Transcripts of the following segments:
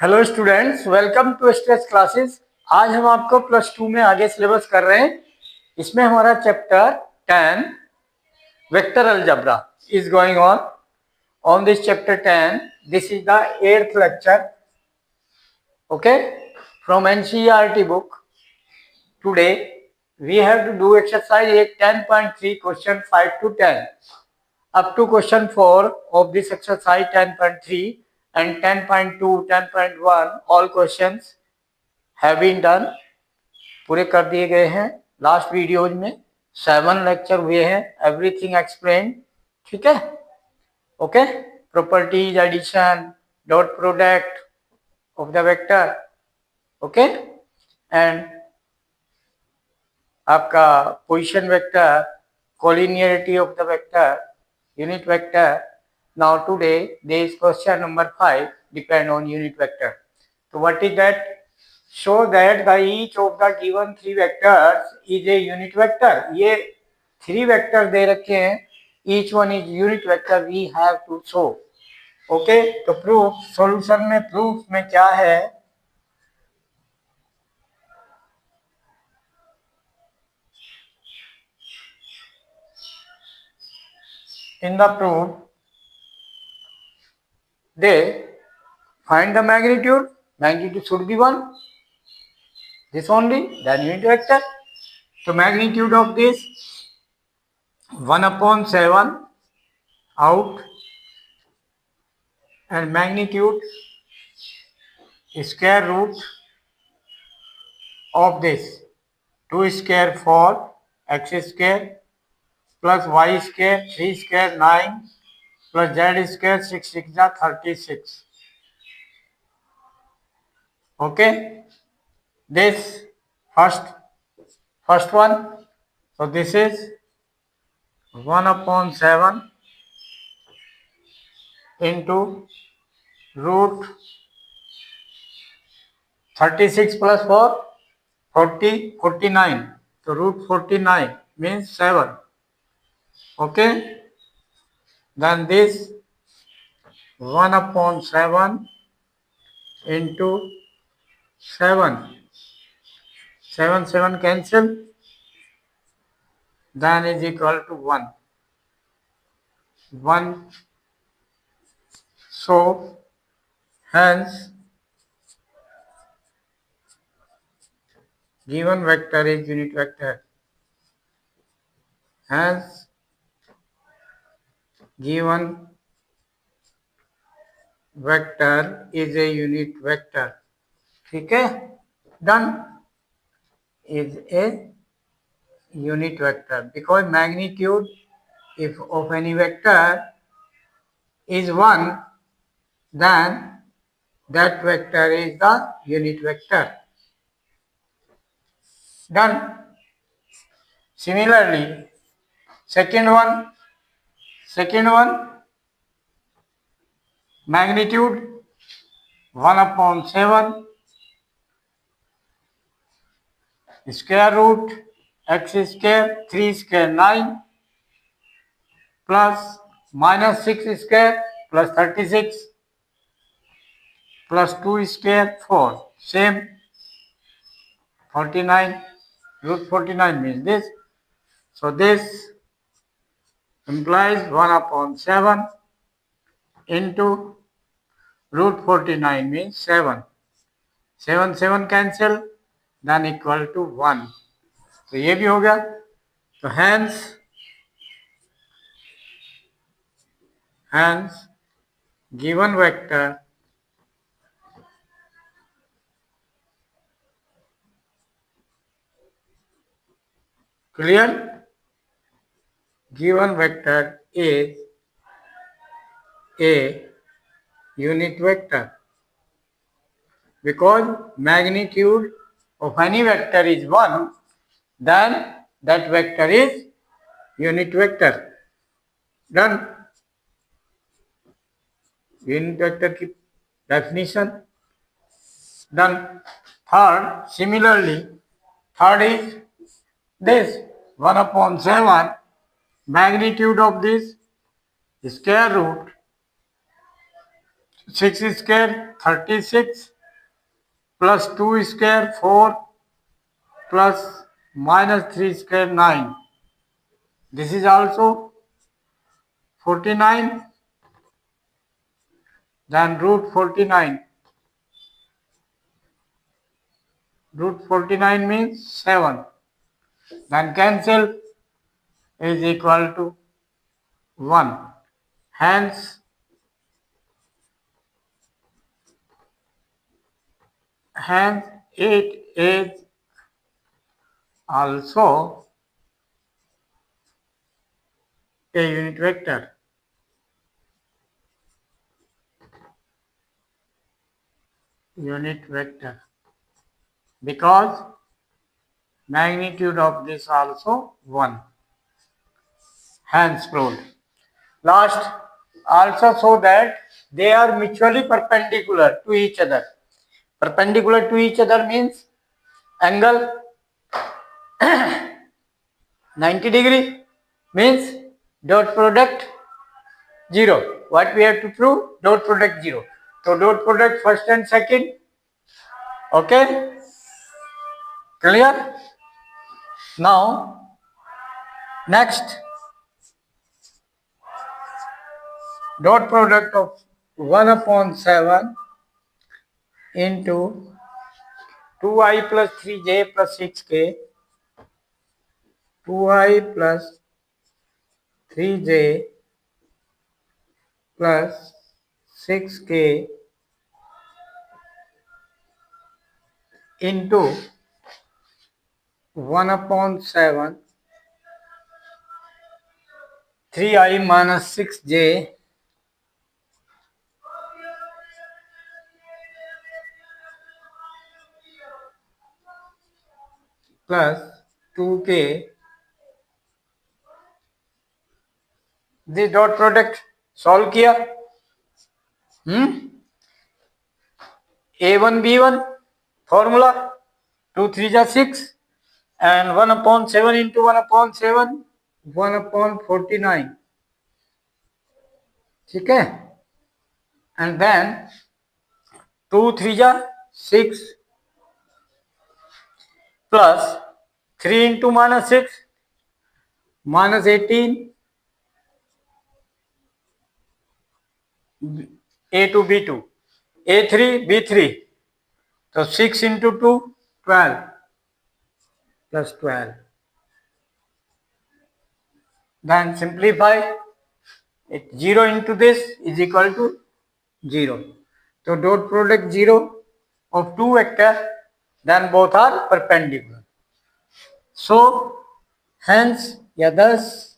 Hello students, welcome to stress classes. आज हम आपको प्लस 2 में आगे सिलेबस कर रहे हैं। इसमें हमारा chapter 10 vector algebra is going on this chapter 10। This is the 8th lecture, okay, from NCERT book. Today we have to do exercise 10.3 question 5 to 10 up to question 4 of this exercise 10.3 and 10.2 10.1 all questions have been done, पूरे कर दिए गए हैं। Last videos में 7 lecture हुए हैं, everything explain, ठीक है, okay. Properties, addition, dot product of the vector, okay, and आपका position vector, collinearity of the vector, unit vector. Now today there is question number 5 depend on unit vector. तो what is that? Show that the each of the given 3 vectors is a unit vector। ये 3 vector दे रखे हैं, each one is unit vector, we have to show, okay. तो proof, solution में proof में क्या है? In the proof they find the magnitude should be 1, this only, then unit vector। तो magnitude of this 1/7 out, and magnitude square root of this 2 square 4 x square plus y square 3 square 9 plus z square 6 6 36, okay। This first one, so this is 1/7 into root 36 plus 4 49, so root 49 means 7, okay। Then this 1/7 into 7 cancel, then is equal to 1, so hence given vector is unit vector, hence given vector is a unit vector, ठीक है, done, is a unit vector because magnitude if of any vector is 1, then that vector is the unit vector, done। Similarly second one magnitude 1/7 square root x square 3 square 9 plus minus 6 square plus 36 plus 2 square 4, same 49, root 49 means this, so this implies 1/7 into root 49 means 7, 7 cancel, then equal to 1, तो ये भी हो गया। तो hence given vector clear, given vector is a unit vector because magnitude of any vector is 1, then that vector is unit vector, done। unit vector की definition done। Third is this 1/7 magnitude of this square root 6 square 36 plus 2 square 4 plus minus 3 square 9. This is also 49, then root 49. Root 49 means 7. Then cancel is equal to 1. Hence 8 is also a unit vector. Unit vector. Because magnitude of this also 1. Hence proved. Last, also show that they are mutually perpendicular to each other. Perpendicular to each other means angle 90 degree means dot product 0. What we have to prove? Dot product 0. So dot product first and second. Okay? Clear? Now, next, dot product of 1 upon 7 into 2i plus 3j plus 6k, 2i plus 3j plus 6k into 1 upon 7 3i minus 6j plus 2k. This dot product solve किया a1 b1 formula 2 3 जा 6 and 1 upon 7 into 1 upon 7 1 upon 49. ठीक है? And then 2 3 जा 6 plus 3 into minus 6 minus 18 a2 b2 a3 b3. So 6 into 2 12 plus 12. Then simplify it. 0 into this is equal to 0. So dot product 0 of two vectors, then both are perpendicular. So hence, yeah, thus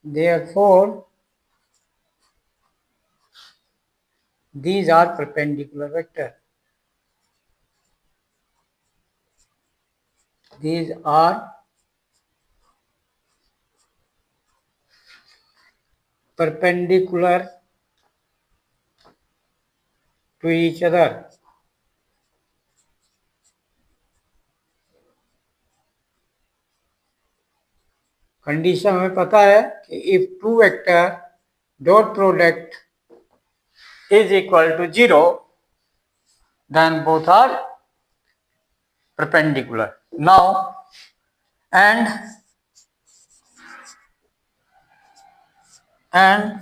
therefore these are perpendicular vectors. These are perpendicular to each other. Condition हमें पता है कि if two vector dot product is equal to 0, then both are perpendicular. Now, and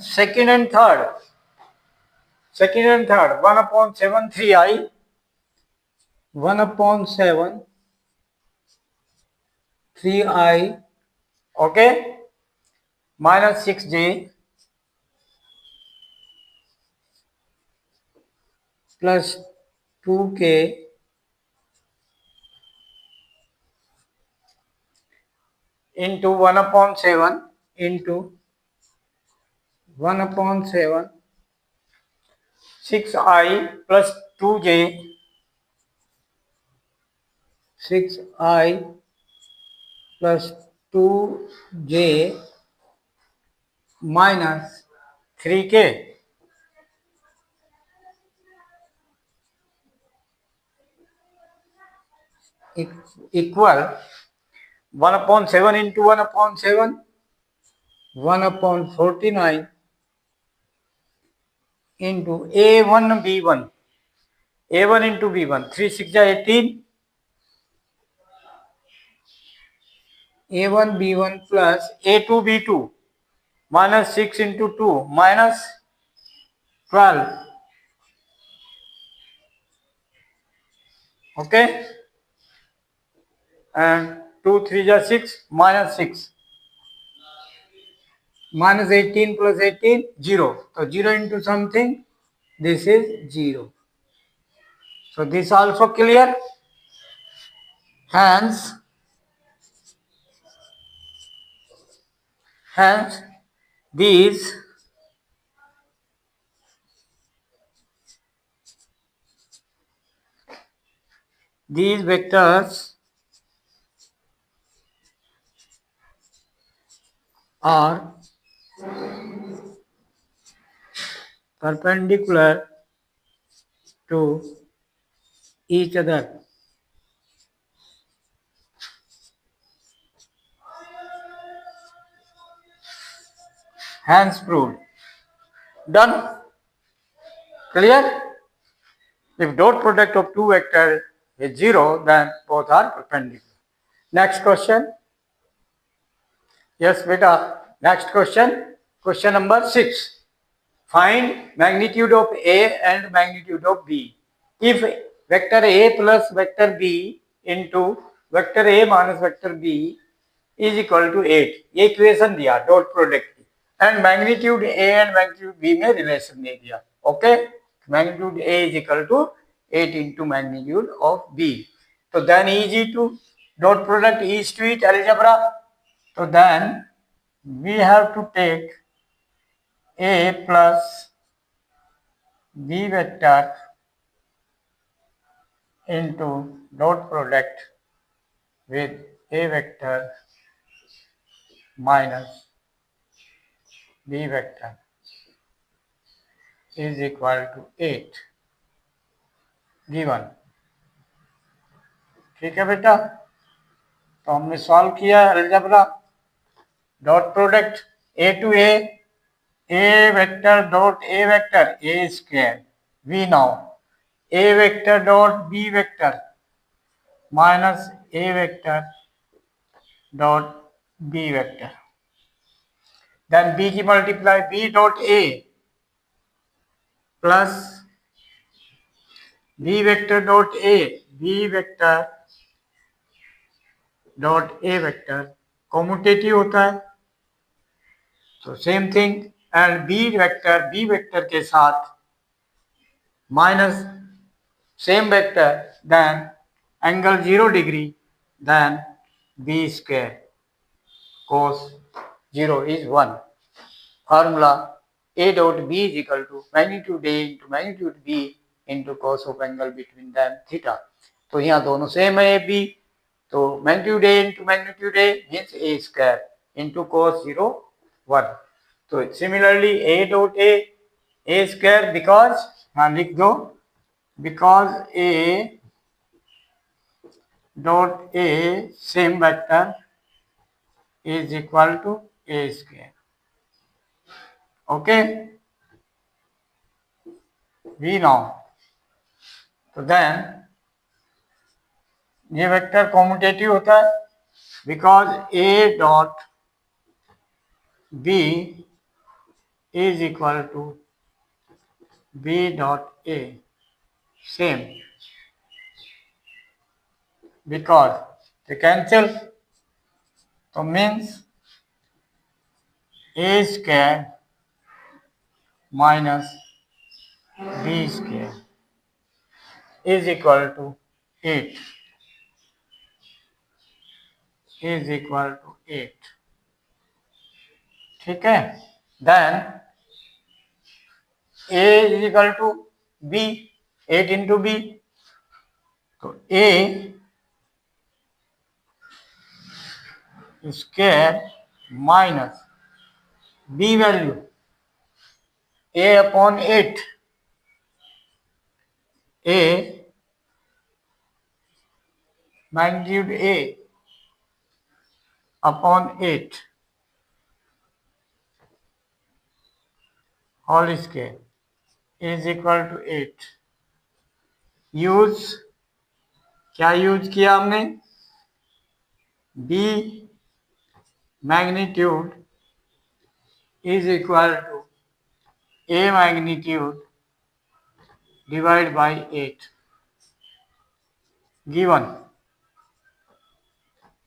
second and third 1 upon 7 3i 1 upon 7 3i, okay, minus 6j plus 2k into 1 upon 7 into 1 upon 7 6i plus 2j 6i plus 2j minus 3k equal 1 upon 7 into 1 upon 7 1/49 into A1 B1. A1 into B1. 3 6 18. A1 B1 plus A2 B2 minus 6 into 2 minus 12. Okay, and 2 3 are 6 minus 6 minus 18 plus 18 0. So 0 into something, this is 0. So this also clear. Hence these vectors are perpendicular to each other. Hence proved. Done. Clear? If dot product of two vectors is 0, then both are perpendicular. Next question. Yes, beta. Next question. Question number 6. Find magnitude of A and magnitude of B. If vector A plus vector B into vector A minus vector B is equal to 8. ये equation दिया dot product की and magnitude A and magnitude B में relation दे दिया. Okay, magnitude A is equal to 8 into magnitude of B. So then easy to dot product is to it algebra. So then we have to take A plus B vector into dot product with A vector minus B vector is equal to 8 given. ठीक है बेटा, तो हमने solve किया algebra. Dot product A two A vector dot A vector A square we now A vector dot B vector minus A vector dot B vector. Then B की multiply B dot A plus B vector dot A B vector dot A vector commutative होता है, तो same thing. And B vector के साथ minus same vector, then angle 0 degree, then B square cos 0 is 1. Formula A dot B is equal to magnitude A into magnitude B into cos of angle between them theta. तो यहाँ दोनों same है A B, तो magnitude A into magnitude A means A square into cos 0 1. तो similarly A dot A square because हाँ लिख दो, because A dot A same vector is equal to A square. Okay, we know. तो then ये vector commutative होता है because A dot B is equal to B dot A same, because they cancel, तो means A square minus B square is equal to 8 is equal to 8. ठीक है, then A is equal to B, 8 into B, तो A square minus B value A upon 8, A magnitude A upon 8 whole square is equal to 8। Use, क्या use किया हमने? B magnitude is equal to A magnitude divide by 8 given.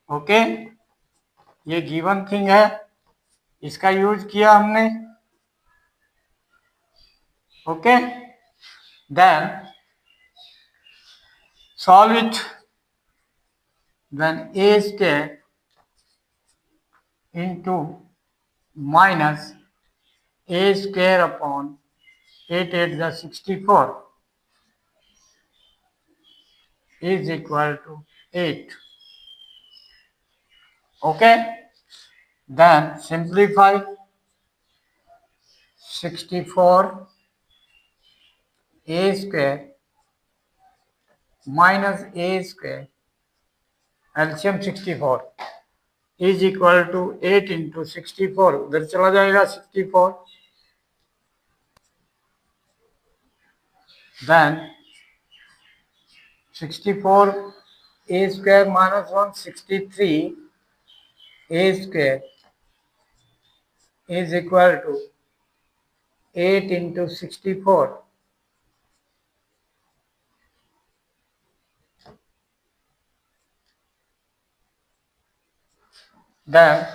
Okay, ये given thing है, इसका use किया हमने। Okay, then solve it. then a square into minus a square upon 8 8 the 64 is equal to 8. Okay, then simplify 64 a square minus a square LCM 64 is equal to 8 into 64, उधर चला जाएगा 64, then 64 a square minus 1 63 a square is equal to 8 into 64. Then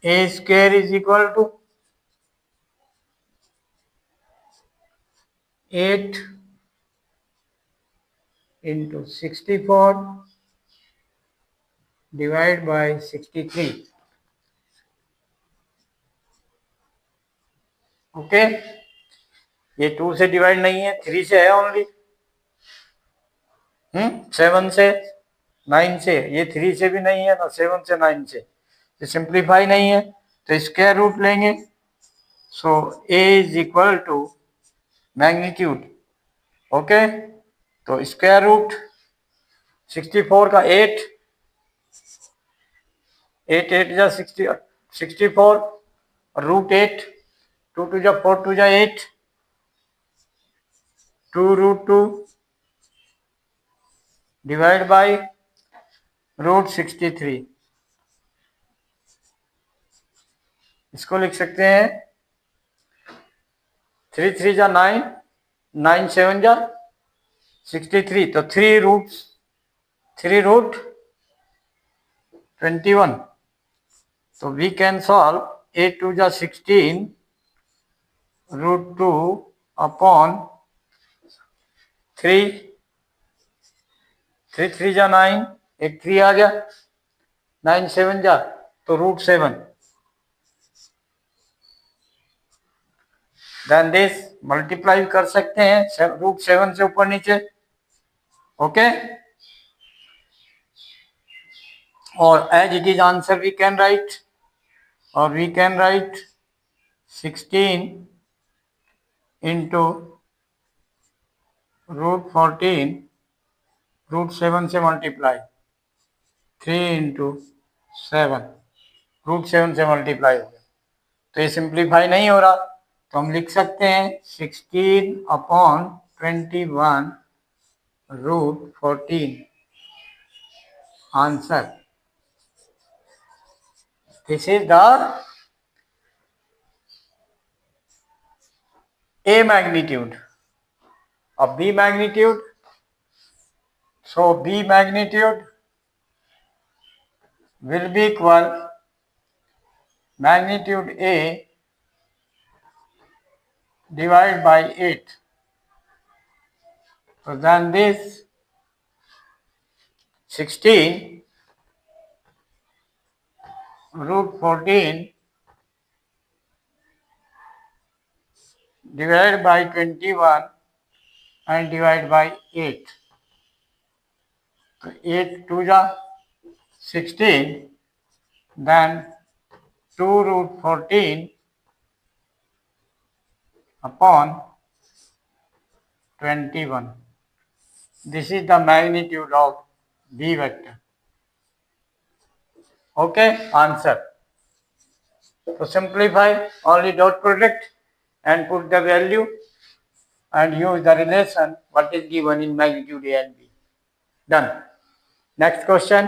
a square is equal to 8 into 64 divided by 63. Okay, ये 2 से divide नहीं है, 3 से है only. 7 से 9 से, ये 3 से भी नहीं है ना 7 से 9 से, ये सिंप्लीफाई नहीं है तो स्क्वायर रूट लेंगे। So a is equal to magnitude. Okay, तो स्क्वायर रूट 64 का 8 8 जा 64 रूट 8 2 2 जा 4 2 जा 8 2 रूट 2 डिवाइड बाय रूट 63। इसको लिख सकते हैं 3 3 जा 9 9 7 जा 63, तो 3 रूट 21। तो वी कैन सॉल्व 8 2 जा 16 रूट 2 अपॉन 3 3 3 जा 9, एक 3 आ गया, 9 7 जा तो रूट 7। देन दिस मल्टीप्लाई कर सकते हैं रूट 7 से ऊपर नीचे। ओके, और as it is answer we can write, और we can write 16 into root 14 root 7 से मल्टीप्लाई 3 इंटू 7 रूट 7 से मल्टीप्लाई हो गया, तो ये सिंप्लीफाई नहीं हो रहा, तो हम लिख सकते हैं 16 upon 21 root 14 answer. This is the A magnitude of B magnitude. So B magnitude will be equal magnitude A divided by 8. So then this 16 root 14 divided by 21 and divided by 8. So 8 2 ja 16, then 2 root 14 upon 21. This is the magnitude of B vector. Okay, answer. So simplify only dot product and put the value and use the relation what is given in magnitude A and B. Done. Next question.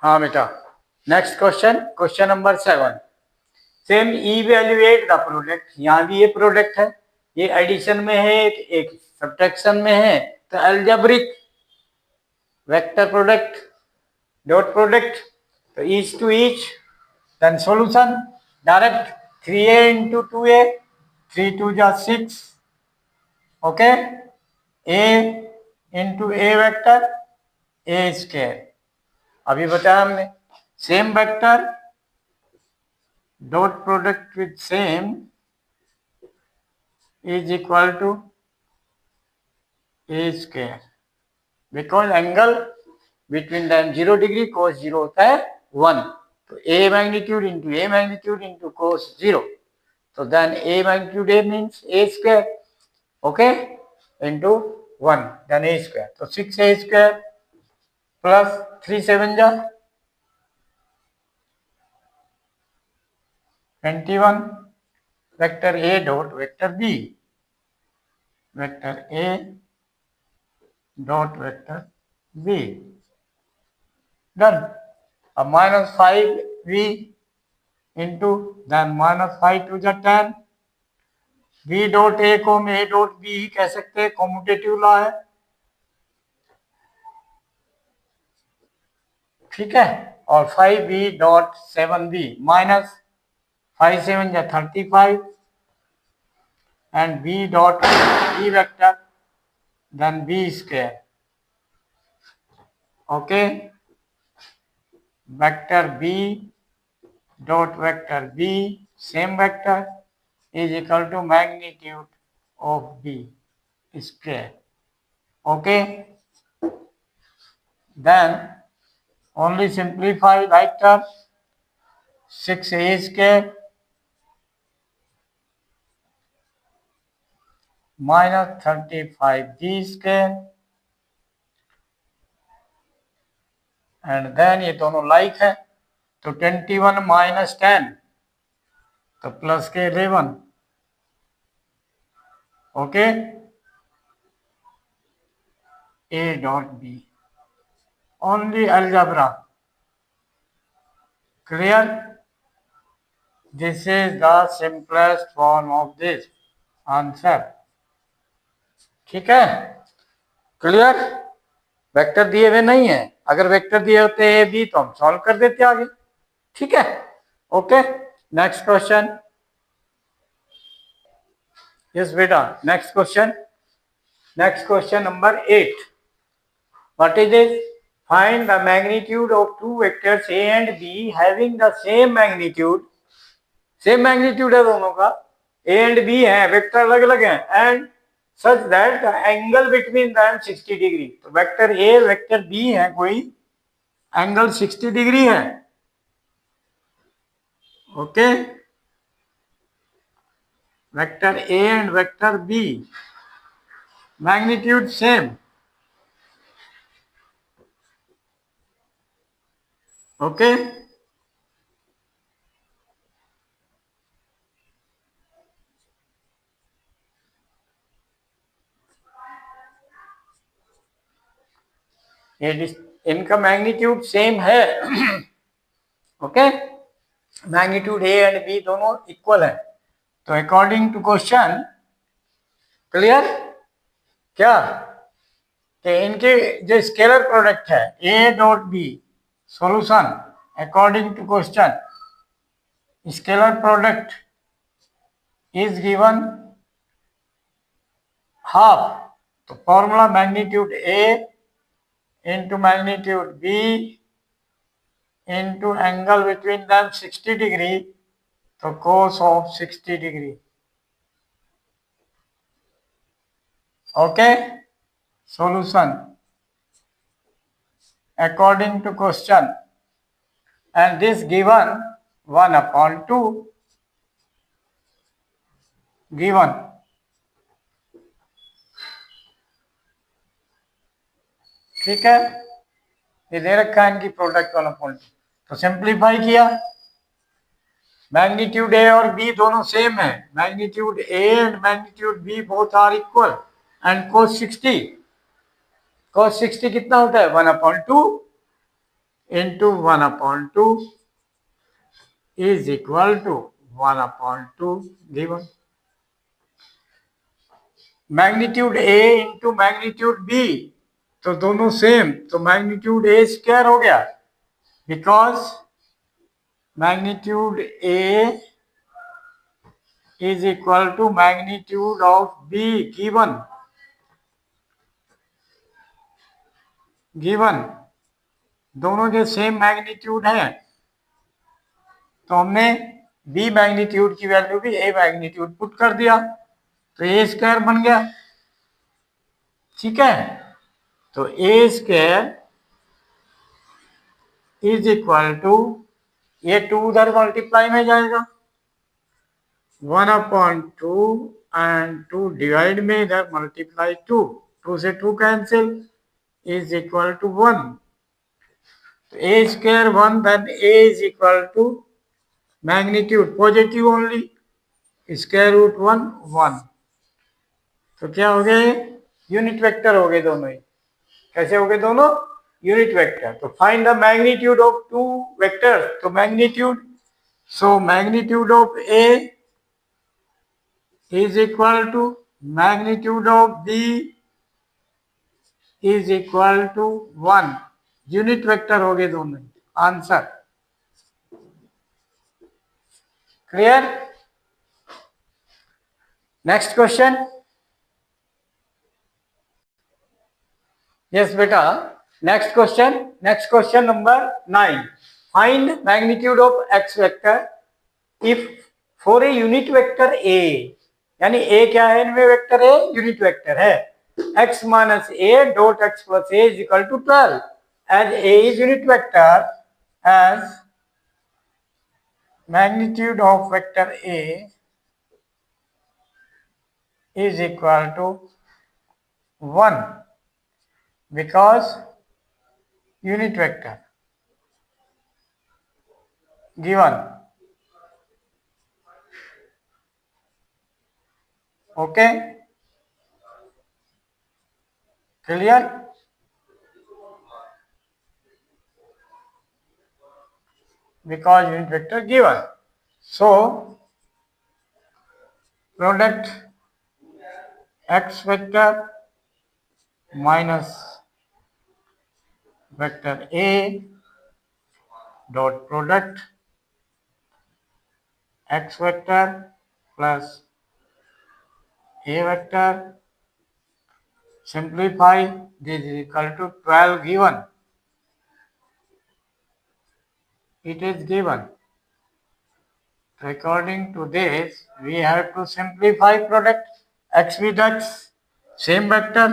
हाँ बेटा. Next question. Question number 7. Same evaluate the product. यहाँ भी ये product है, ये addition में है, एक सब्ट्रैक्शन में है. तो algebraic vector product dot product, तो each to each. Then solution direct 3a into 2a, 3 2 जा 6. Okay, a into a vector a square. अभी बताया हमने same vector dot product with same is equal to a square, because angle between them 0 degree, cos 0 होता है 1. तो a magnitude into cos 0. So then a magnitude a means a square, okay, into 1, then a square. So 6a square plus 3 7 जा 21. Vector a dot vector b, vector a dot vector b. Done. अब minus 5v into then minus 5 to the 10. v dot A को हम a dot B ही कह सकते हैं, commutative law है. ठीक है. और 5v डॉट 7v माइनस 5 7 या 35 and v dot b vector then b square. Okay, vector b dot vector b same vector is equal to magnitude of b square. Okay, then only simplify vector 6a square minus 35b square and then ये दोनों like है, तो 21 minus 10 तो plus के 11. Okay, a dot b only algebra. Clear? This is the simplest form of this answer. ठीक है, clear. Vector दिए हुए नहीं है, अगर वेक्टर दिए होते ए बी तो हम सॉल्व कर देते आगे. ठीक है. Okay, next question. यस बेटा, next question. Next question number 8. What is this? Find the magnitude of two vectors A and B having the same magnitude. Same magnitude है दोनों का, ए एंड बी है, वेक्टर अलग अलग है, and such that the angle between them 60 degree. तो vector A vector B है, कोई एंगल 60 डिग्री है. Okay, vector A and vector B magnitude same. Okay, इनका मैग्नीट्यूड सेम है. Okay, magnitude A and B दोनों इक्वल है. तो according to question, clear क्या, कि इनके जो स्केलर प्रोडक्ट है A dot B, solution according to question scalar product is given half. तो formula magnitude A into magnitude b into angle between them 60 degree, तो cos of 60 degree. Okay, solution according to question, and this given 1/2 given. ठीक है, ये दे रखा है इनकी product 1/2, तो simplify किया, मैग्नीट्यूड ए और बी दोनों सेम है, magnitude A and magnitude B both are equal, and cos 60 कितना होता है 1/2 into 1/2 is equal to 1/2 given, magnitude A into magnitude B तो दोनों सेम, तो मैग्नीट्यूड ए स्क्वायर हो गया, because magnitude A is equal to magnitude of B given दोनों के सेम मैग्नीट्यूड है, तो हमने B मैग्नीट्यूड की वैल्यू भी A मैग्नीट्यूड पुट कर दिया, तो A स्क्वायर बन गया, ठीक है। तो A square is equal to, ये 2 उधर मल्टीप्लाई में जाएगा, 1/2 एंड 2 डिवाइड में इधर मल्टीप्लाई 2 से 2 कैंसिल इज इक्वल टू 1, तो A square 1, then A is equal to magnitude positive only, square root 1, तो क्या हो गए यूनिट वेक्टर हो गए दोनों ही, कैसे हो गए दोनों यूनिट वेक्टर। तो find the magnitude of two vectors, तो magnitude, so magnitude of A is equal to magnitude of B is equal to 1, unit vector हो गए दोनों, answer clear. Next question, yes बेटा, next question number 9, find magnitude of x vector if for a unit vector a, यानी a क्या है इनमें, vector a unit vector है, x minus a dot x plus a is equal to 12, as a is unit vector, as magnitude of vector a is equal to 1 because unit vector given, okay clear, because unit vector given, so product x vector minus vector a dot product x vector plus a vector, simplify, this is equal to 12 given, it is given. According to this, we have to simplify product x with x, same vector,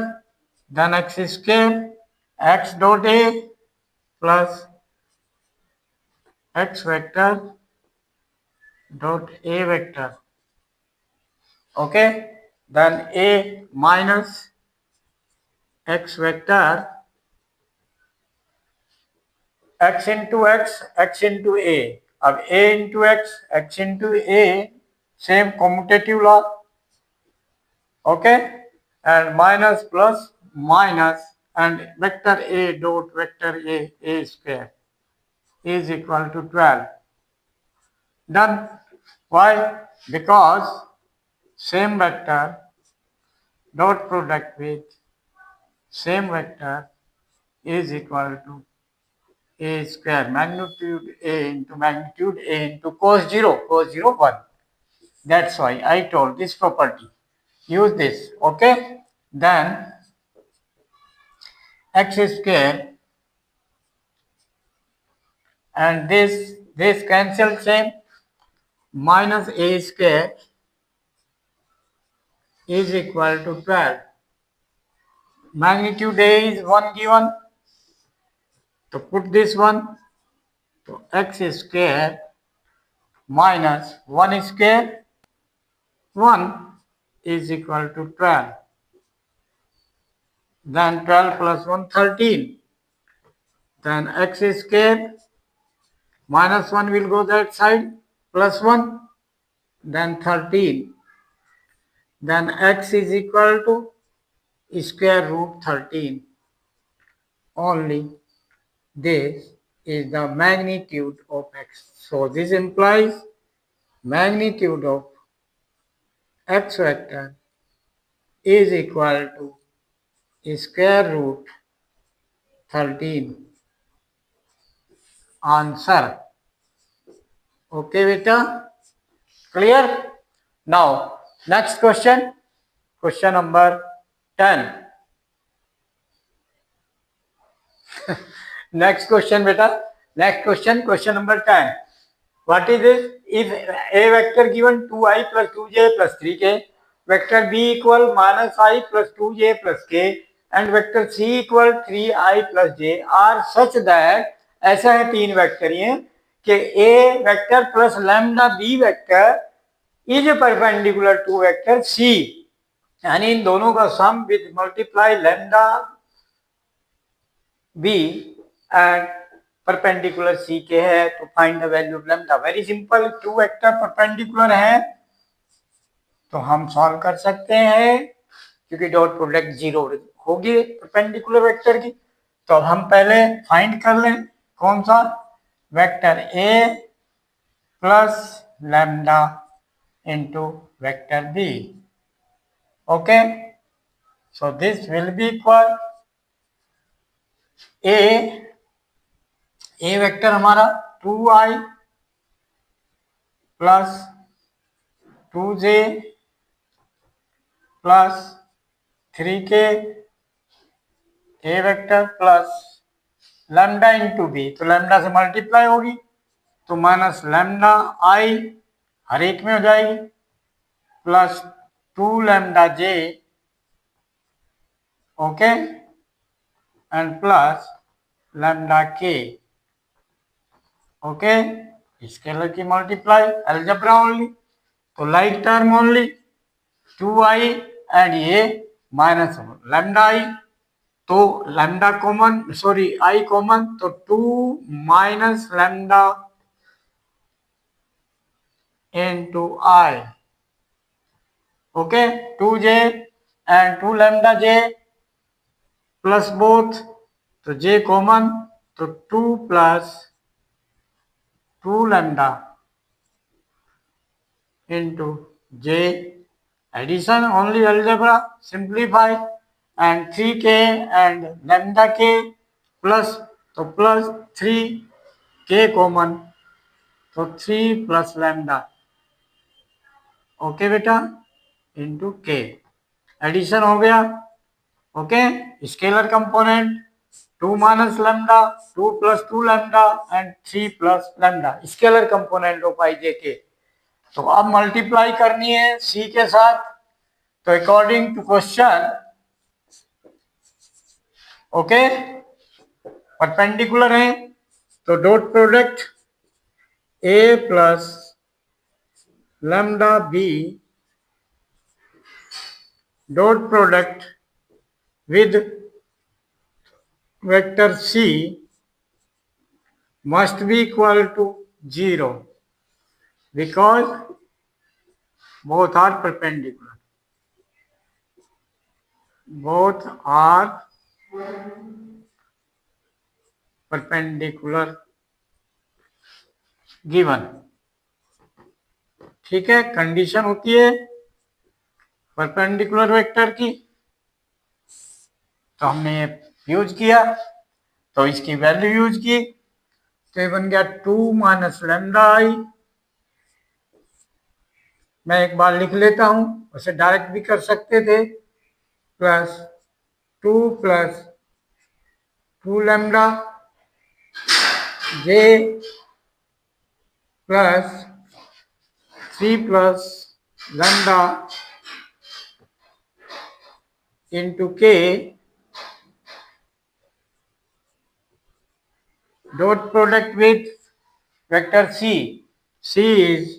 then x square, x dot a plus x vector dot a vector, okay, then a minus x vector, x into a, अब a into x into a, same commutative law, okay, and minus plus minus, and vector a dot vector a square is equal to 12, done. Why? Because same vector dot product with same vector is equal to a square, magnitude a into cos 0 1. That's why I told this property, use this, okay. Then x square and this cancel, same, minus a square is equal to 12, magnitude a is 1 given, to put this one, so x square minus 1 square 1 is equal to 12, then 12 plus 1 13, then x square minus 1 will go that side, plus 1, then 13, then x is equal to square root 13. Only this is the magnitude of x. So this implies magnitude of x vector is equal to square root 13. Answer. Okay, beta? Clear? Now, next question. Question number 10. Next question, beta. Next question number 10. What is this? If a vector given 2i plus 2j plus 3k, vector b equal minus I plus 2j plus k, and vector c equal 3i plus j are such that, ऐसा है तीन vector ये कि a vector plus lambda b vector is perpendicular to vector c, यानी इन दोनों का sum with multiply lambda b and perpendicular c के है, तो find the value of lambda. Very simple, two vector perpendicular है तो हम सॉल्व कर सकते हैं, क्योंकि डॉट प्रोडक्ट जीरो होगी परपेंडिकुलर वेक्टर की। तो अब हम पहले फाइंड कर लें कौन सा, vector a plus lambda into vector b. Okay, so this will be equal a vector हमारा 2i plus 2j plus 3k, a vector plus lambda into B, तो लैम्डा से मल्टीप्लाई होगी तो माइनस लैम्डा आई हर एक में हो जाएगी, plus 2 lambda J, okay, and plus lambda के। ओके, स्केलर की मल्टीप्लाई अलजेब्रा ओनली, तो like term only 2i and ये माइनस लैम्डा आई, तो lambda common, sorry I common, तो 2 minus lambda into I. Okay, 2j and 2 lambda j plus both, तो j common, तो 2 plus 2 lambda into j, addition only algebra, simplify, and 3k and lambda k plus, तो plus 3k common, तो 3 plus lambda, okay बेटा, into k, addition हो गया। Okay, scalar component 2 minus lambda, 2 plus 2 lambda and 3 plus lambda, scalar component of i j के। तो अब multiply करनी है सी के साथ, तो according to question, okay, perpendicular है तो dot product A plus lambda B dot product with vector C must be equal to 0 because both are perpendicular. Both are perpendicular given. ठीक है, कंडीशन होती है परपेंडिकुलर वेक्टर की, तो हमने use किया, तो इसकी वैल्यू यूज की, तो ये बन गया 2 माइनस लैम्डा आई। मैं एक बार लिख लेता हूं, उसे डायरेक्ट भी कर सकते थे, plus 2 plus 2 lambda j plus 3 plus lambda into k dot product with vector c. C is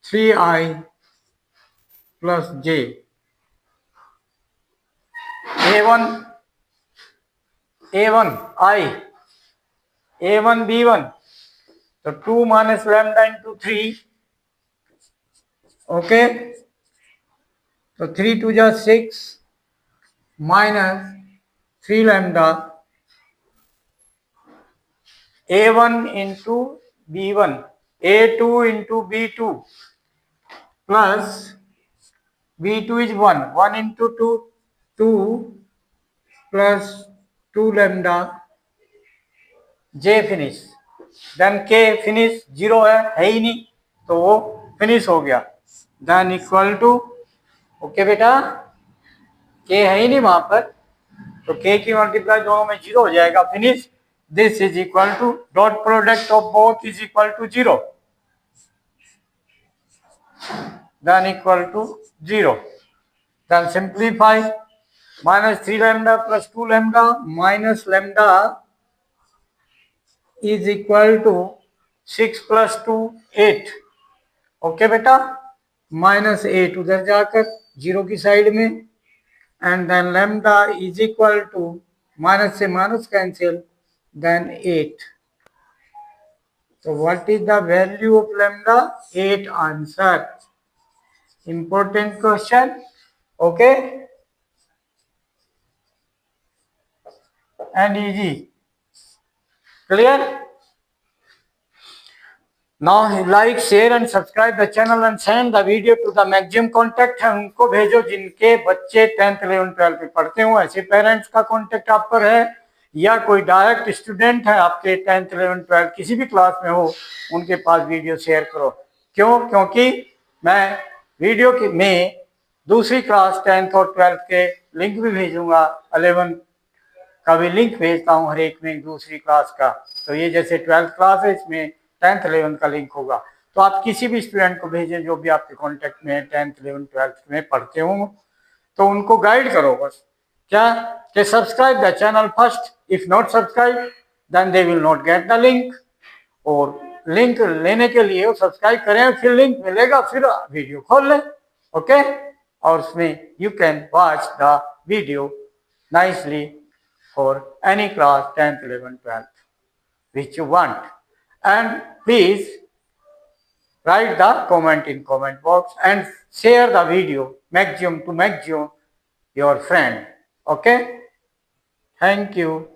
3i plus j, a1 A1 I, A1 B1, तो 2 minus lambda into 3, okay, तो 3 2 जा 6 minus 3 lambda A1 into B1, A2 into B2 plus B2 is 1, 1 into 2, 2 plus 2 lambda J finish, then K finish 0 है ही नहीं, तो वो finish हो गया, then equal to, okay बेटा, K है ही नहीं वहां पर, तो K की मल्टीप्लाई दोनों में 0 हो जाएगा, finish, this is equal to, dot product of both is equal to 0, then equal to 0, then simplify, minus 3 lambda plus 2 lambda minus lambda is equal to 6 plus 2 8, okay बेटा, माइनस 8 उधर जाकर 0 की side में, and then lambda is equal to, minus से minus cancel, then 8, तो what is the value of lambda, 8 answer, important question, okay, and easy, clear. Now like, share and subscribe the channel and send the video to the maximum contact है उनको भेजो जिनके बच्चे 10th 11th 12th में पढ़ते हो, ऐसे parents का कॉन्टेक्ट आप पर है, या कोई डायरेक्ट स्टूडेंट है आपके 10th 11th 12th किसी भी क्लास में हो, उनके पास वीडियो शेयर करो, क्यों, क्योंकि मैं वीडियो में दूसरी क्लास 10th और 12th के लिंक भी भेजूंगा, 11th का भी लिंक भेजता हूँ हर एक में दूसरी क्लास का, तो ये जैसे 12th क्लास है इसमें 10th 11th का लिंक होगा, तो आप किसी भी स्टूडेंट को भेजें जो भी आपके कांटेक्ट में 10th 11th 12th में पढ़ते हो, तो उनको गाइड करो बस, क्या कि subscribe the channel first, if not subscribe then they will not get the link, और लिंक लेने के लिए वो सब्सक्राइब करें, फिर लिंक मिलेगा, फिर वीडियो खोल लें, ओके, और उसमें you can watch the video nicely for any class 10th 11th 12th which you want, and please write the comment in comment box and share the video maximum to maximum your friend, okay, thank you.